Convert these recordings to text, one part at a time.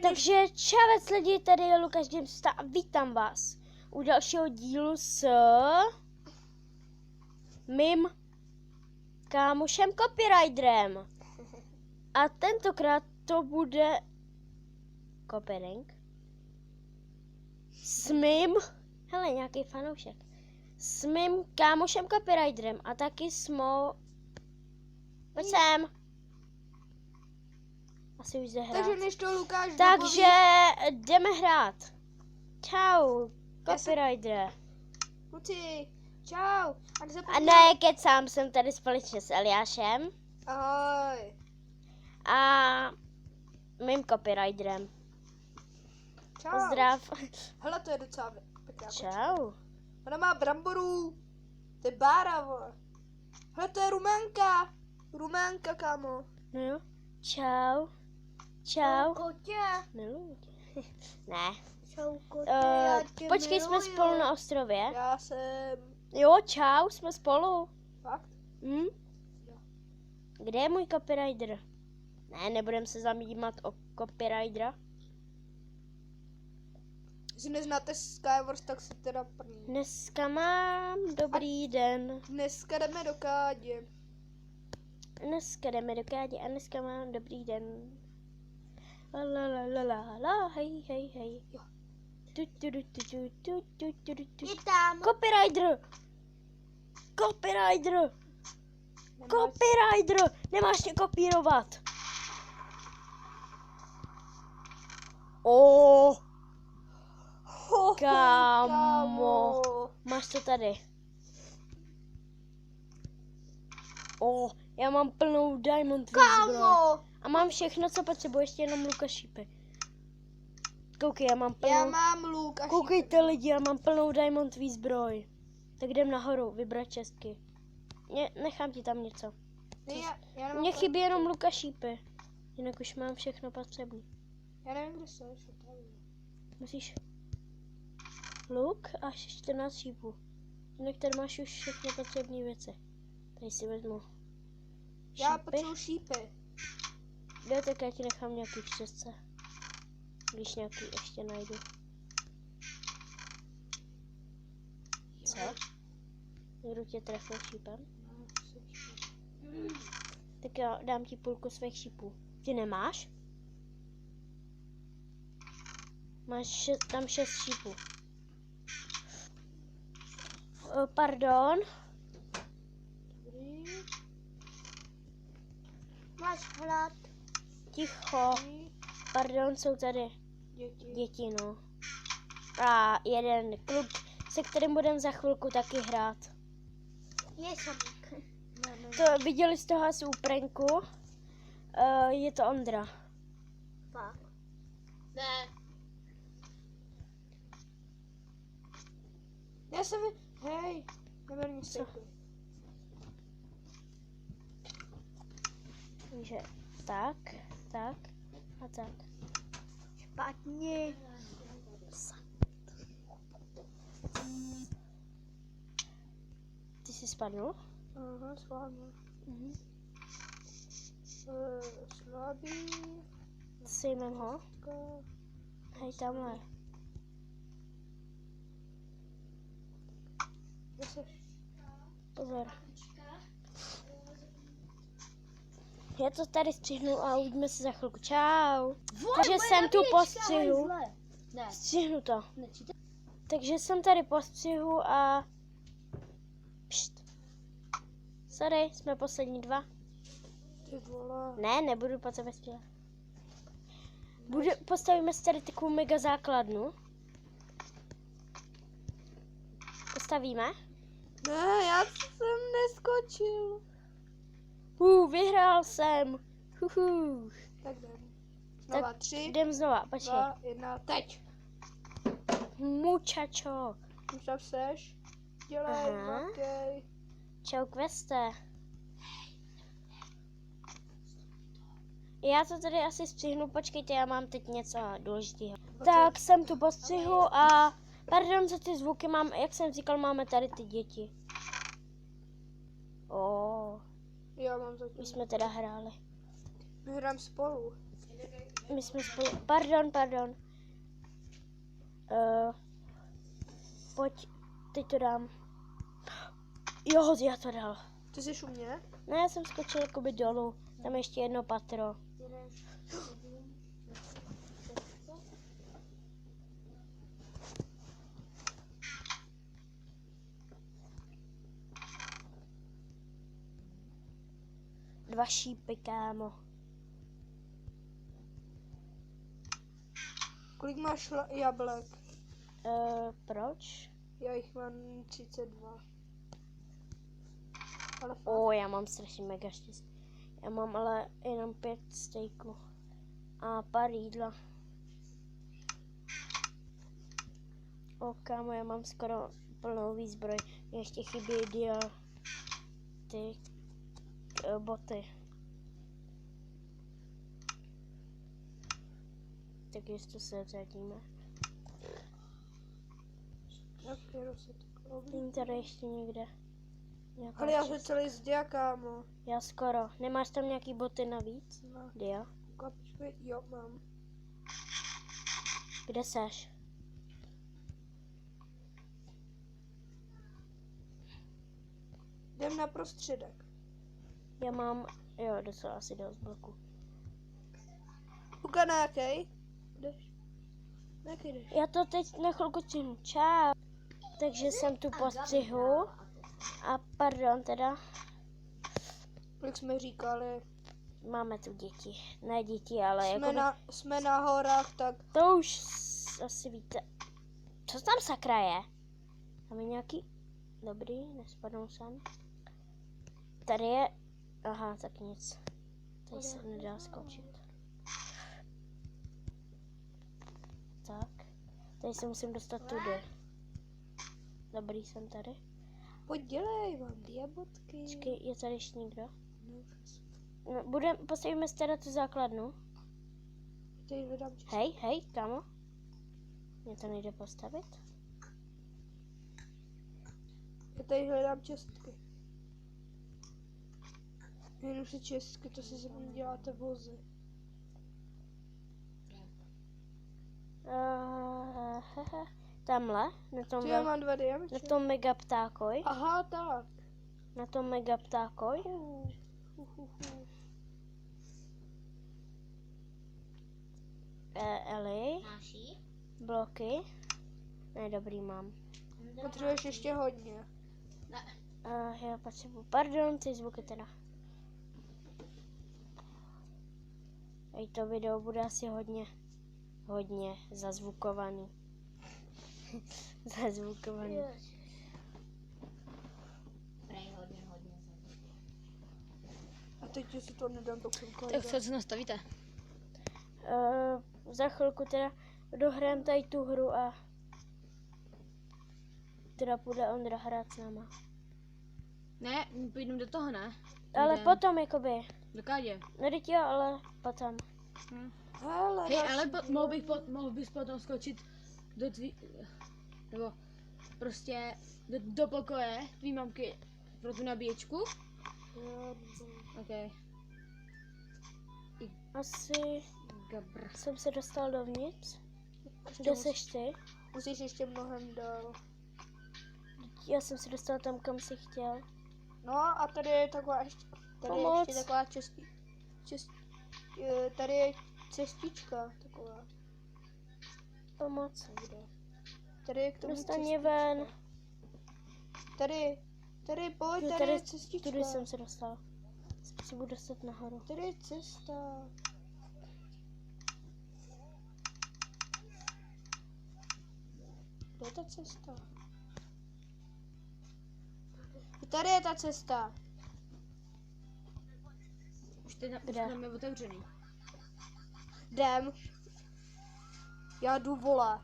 Takže čavec lidi, tady je Lukáš Gamesta a vítám vás u dalšího dílu s mým kámošem copywriterem. A tentokrát to bude copywriting s mým, hele, nějaký fanoušek, s mým kámošem copywriterem a taky s mou, pojď sem. Asi už jde hrát. Takže než to Lukáš Takže jdeme hrát. Čau, copywriter. Kluci, čau. A ne, kecám, jsem tady společně s Eliášem Ahoj. a mým copywriterem. Čau. Pozdrav. Hele, to je docela pěkná. Čau. Ona má bramboru. To je bára, vole. Hele, to je rumánka. Rumánka, kámo. No jo. Čau. Čau. Kotě. Miluji tě. Ne. Čau, kotě, já tě Počkej, jsme miluju. spolu na ostrově. Já jsem... Jo, čau, jsme spolu. Fakt? Hm? Kde je můj copywriter? Ne, nebudem se zamývat o copywritera. Jestli neznáte Skywars, tak si teda první. Dneska mám dobrý den. Dneska jdeme do Kádě. Dneska jdeme do Kádě a dneska mám dobrý den. La la la la la la, hej hej hej. Jo. Tu. Je tam. Copywriter! Copywriter! Copywriter! Nemáš mě kopírovat! Kámo. Máš to tady. Já mám plnou diamond výzbroj. A mám všechno, co potřebuji, ještě jenom luk a šípy. Koukej, já mám plnou... Já mám luk a Koukejte lidi, já mám plnou diamond výzbroj. Tak jdem nahoru, vybrat čestky. Nechám ti tam něco. Mně chybí jenom luk a šípy. Jinak už mám všechno potřebné. Já nevím, kde jsi. Musíš luk a 14 šípů. Jinak tady máš už všechny potřebné věci. Tady si vezmu Já šípy. potřebuji šípy. Jo, tak já ti nechám nějaký čestce. Když nějaký ještě najdu. Co? Někdo tě trefil šípem? Tak já dám ti půlku svých šípů. Ty nemáš? Máš tam 6 šípů. Pardon. Dobrý. Máš hlad. Ticho. Pardon, jsou tady děti, no. A jeden kluk, se kterým budeme za chvilku taky hrát. Je samík. To viděli z toho asi u pranku. Je to Ondra. Fakt? Ne. Já jsem... Hej, neber mě stejky. Takže tak a tak. Špatně. Ty jsi spadl? Aha, slábý. Slabý. Sejmem ho. Hej, tamhle. Kde seš? Pozor. Já to tady střihnu a uvidíme se za chvilku. Čau. Takže jsem tu postřihu. Střihnu to. Takže jsem tady postřihu a... Pšt. Sorry, jsme poslední dva. Ty vole. Ne, nebudu po tebe zpívat. Postavíme si tady takovou mega základnu. Postavíme? Ne, já jsem neskočil. Vyhrál jsem. Huhu. Tak jdem. Znova 3, Jdem znova, počkej. 2, 1, teď. Muchacho. Už tam seš? Dělej, Aha. makej. Čau, Queste. Já to tady asi střihnu, počkejte, já mám teď něco důležitého. Tak jsem tu postřihu a pardon za ty zvuky, jak jsem říkal, máme tady ty děti. Já mám zatím. My jsme teda hráli. My hrám spolu. my jsme spolu, pardon. Pojď, teď to dám. Jo, já to dal. Ty jsi u mě? Ne, já jsem skočil jakoby dolů, tam je ještě jedno patro. Dva šípy, kámo. Kolik máš jablek? Proč? Já jich mám 32. Ale fakt. Já mám strašně mega štěstí. Já mám ale jenom 5 stejků a pár jídla. Kámo, já mám skoro plnou výzbroj. Mě ještě chybí ty boty. Tak jestli se řadíme. Není tady ještě někde. Nějaká Ale já čest- jsem celý zděl, kámo. Já skoro. Nemáš tam nějaký boty navíc? No. Dia? Počkej, jo, mám. Kde seš? Jdem na prostředek. Já mám, docela asi dost bloků. Luka, na jaký? Jdeš? Na jaký jdeš? Já to teď na chvilku činu. Čau. Takže jsem tu postřihu. A pardon teda, Jak jsme říkali, máme tu děti. Ne děti, ale jsme na horách, tak to už asi víte. Co tam sakra je? Tam je nějaký, dobrý, nespadnou sem. Tady je, aha, tak nic. Tady se nedá skočit. Tak, tady se musím dostat tudy. Dobrý, jsem tady. pojď dělej, mám diabotky. Počkej, je tady ještě někdo? No, Postavíme si teda tu základnu. teď hledám čistky. Hej, kámo. Mě to nejde postavit. Já tady hledám čestky. Jenom si čestky, to si ze mě děláte vozy. Tamhle, Tu já mám 2 na diamanty. tom mega ptákoj. Aha, tak. Na tom mega ptákoj. Eli, bloky. Ne, dobrý mám. Potřebuješ ještě hodně. Já potřebuji, pardon, ty zvuky teda. Ej, to video bude asi hodně zazvukovaný. Zazvukovaný. A teď si to nedám do chvilku. Tak co nastavíte? Za chvilku teda dohrám tady tu hru a teda půjde Ondra hrát s náma. Ne, půjdeme do toho, ne? Ale Jdem. potom jakoby. Do Kádě. No teď jo, ale potom. Hele, Hej, ale mohl bys potom skočit do nebo prostě do pokoje tvý mamky pro tu nabíječku? Ok. Asi Gabr. jsem se dostal dovnitř. Kde seš ty? Musíš ještě mnohem dál. Já jsem se dostal tam, kam jsi chtěl. No a tady je taková ještě, Pomoc. taková tady je cestička taková. Pomoc. Někde. Tady je k tomu Dostaň mě ven. Tady pojď, Jo, tady je cestička. Tudy jsem se dostal. Potřebuji dostat nahoru. Tady je cesta. Kde je ta cesta? Tady je ta cesta. Už teď Kde? tam je otevřený. Jdem. Já jdu, vole.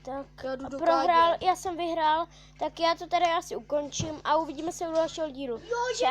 Tak Já jdu a do prohrál, Kádě. já jsem vyhrál, tak já to tady asi ukončím a uvidíme se u dalšího dílu. Čau.